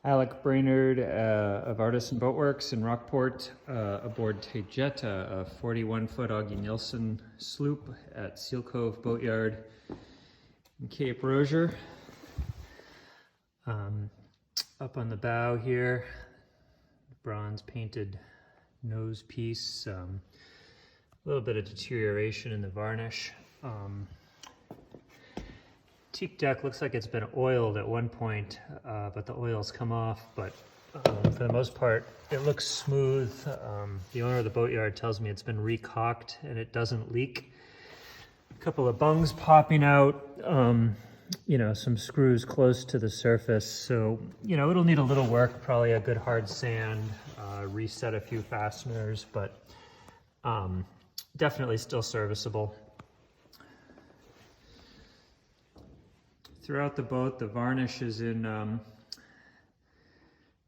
Alec Brainerd of Artisan Boatworks in Rockport aboard Taygeta, a 41-foot Augie Nielsen sloop at Seal Cove Boatyard in Cape Rozier. Up on the bow here, bronze painted nose piece, a little bit of deterioration in the varnish. Teak deck looks like it's been oiled at one point, but the oil's come off, but for the most part it looks smooth. The owner of the boatyard tells me it's been recocked and it doesn't leak. A couple of bungs popping out, some screws close to the surface, so it'll need a little work, probably a good hard sand, reset a few fasteners, but definitely still serviceable. Throughout the boat, the varnish is in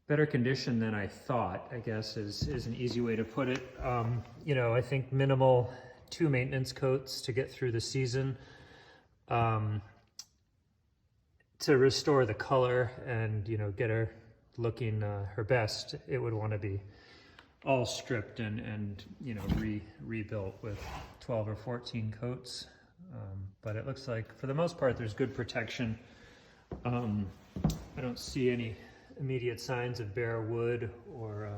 better condition than I thought, I guess is an easy way to put it. I think minimal 2 maintenance coats to get through the season. To restore the color and, get her looking her best, it would want to be all stripped and rebuilt with 12 or 14 coats. But it looks like, for the most part, there's good protection. I don't see any immediate signs of bare wood or,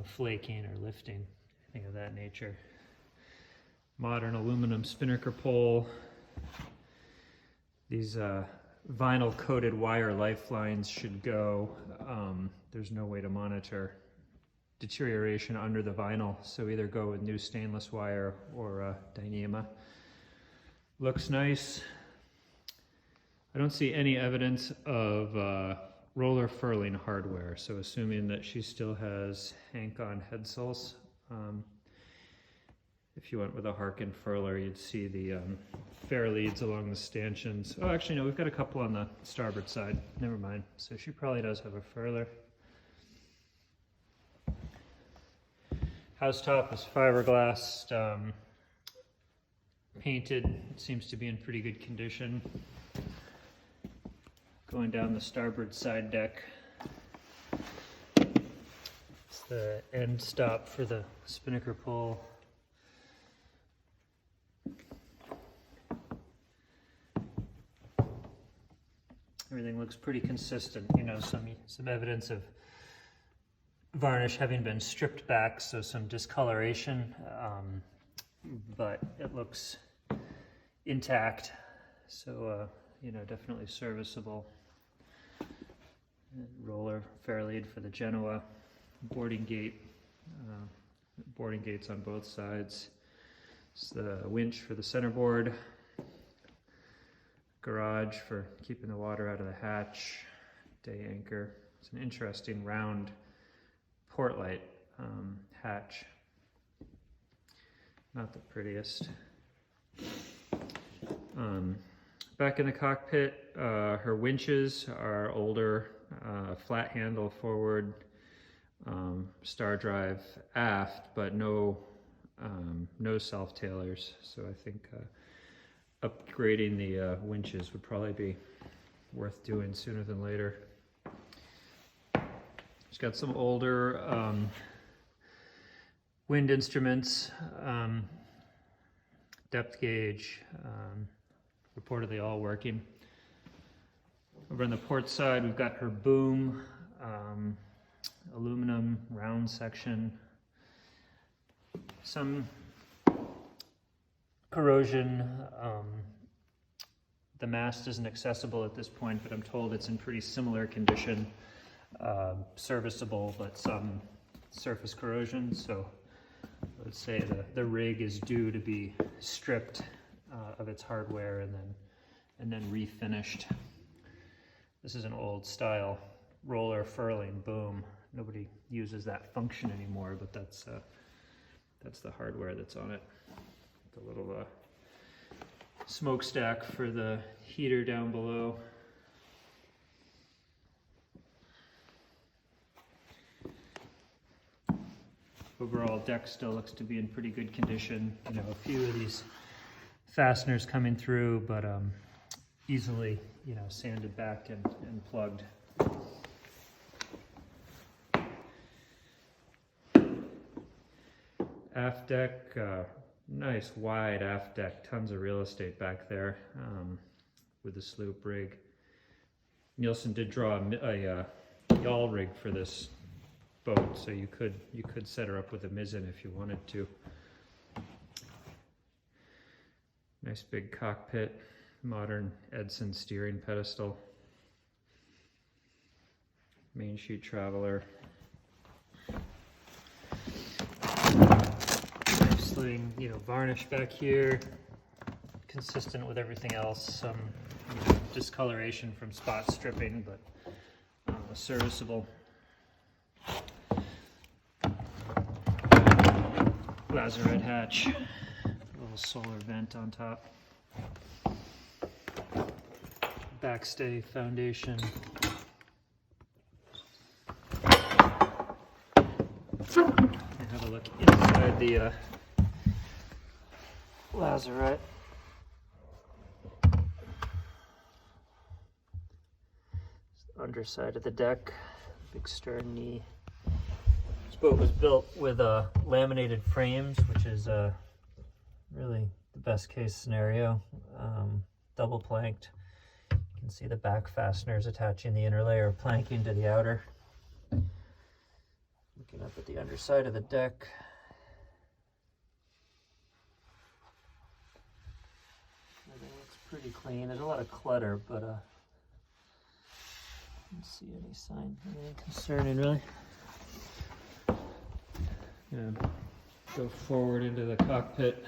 flaking or lifting, anything of that nature. Modern aluminum spinnaker pole. These vinyl coated wire lifelines should go. There's no way to monitor deterioration under the vinyl, so either go with new stainless wire or Dyneema. Looks nice. I don't see any evidence of roller furling hardware, so assuming that she still has Hank-on head soles. If you went with a Harkin furler, you'd see the fair leads along the stanchions. Oh, actually no, we've got a couple on the starboard side. Never mind. So she probably does have a furler. Housetop is fiberglass, painted. It seems to be in pretty good condition. Going down the starboard side deck. It's the end stop for the spinnaker pole. Everything looks pretty consistent. Some evidence of varnish having been stripped back, so some discoloration, but it looks intact, so definitely serviceable. Roller fair lead for the Genoa, boarding gates on both sides. It's the winch for the centerboard, garage for keeping the water out of the hatch, day anchor. It's an interesting round port light hatch. Not the prettiest. Back in the cockpit, her winches are older, flat handle forward, star drive aft, but no self-tailers. So I think upgrading the winches would probably be worth doing sooner than later. She's got some older wind instruments, depth gauge, reportedly all working. Over on the port side, we've got her boom, aluminum round section, some corrosion. The mast isn't accessible at this point, but I'm told it's in pretty similar condition. Serviceable, but some surface corrosion, so let's say the rig is due to be stripped of its hardware and then refinished. This is an old style roller furling boom. Nobody uses that function anymore, but that's the hardware that's on it. The little smokestack for the heater down below. Overall, deck still looks to be in pretty good condition. A few of these fasteners coming through, but easily, you know, sanded back and plugged. Aft deck, nice wide aft deck, tons of real estate back there with the sloop rig. Nielsen did draw a yawl rig for this boat, so you could set her up with a mizzen if you wanted to. Nice big cockpit, modern Edson steering pedestal, main sheet traveler. Nicely, you know, varnish back here, consistent with everything else. Some discoloration from spot stripping, but serviceable. Lazarette hatch, little solar vent on top. Backstay foundation. And have a look inside the lazarette. Underside of the deck, big stern knee. This boat was built with laminated frames, which is really the best case scenario. Double planked. You can see the back fasteners attaching the inner layer of planking to the outer. Looking up at the underside of the deck. Everything looks pretty clean. There's a lot of clutter, but I don't see any sign of anything concerning, really. Yeah, go forward into the cockpit.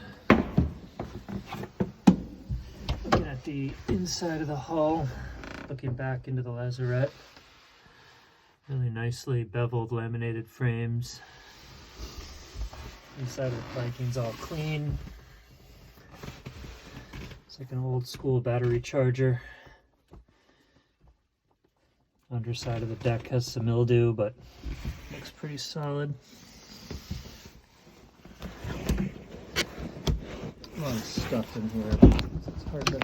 Looking at the inside of the hull, looking back into the lazarette. Really nicely beveled laminated frames. Inside of the planking's all clean. It's like an old school battery charger. Underside of the deck has some mildew, but looks pretty solid. A lot of stuff in here. It's hard to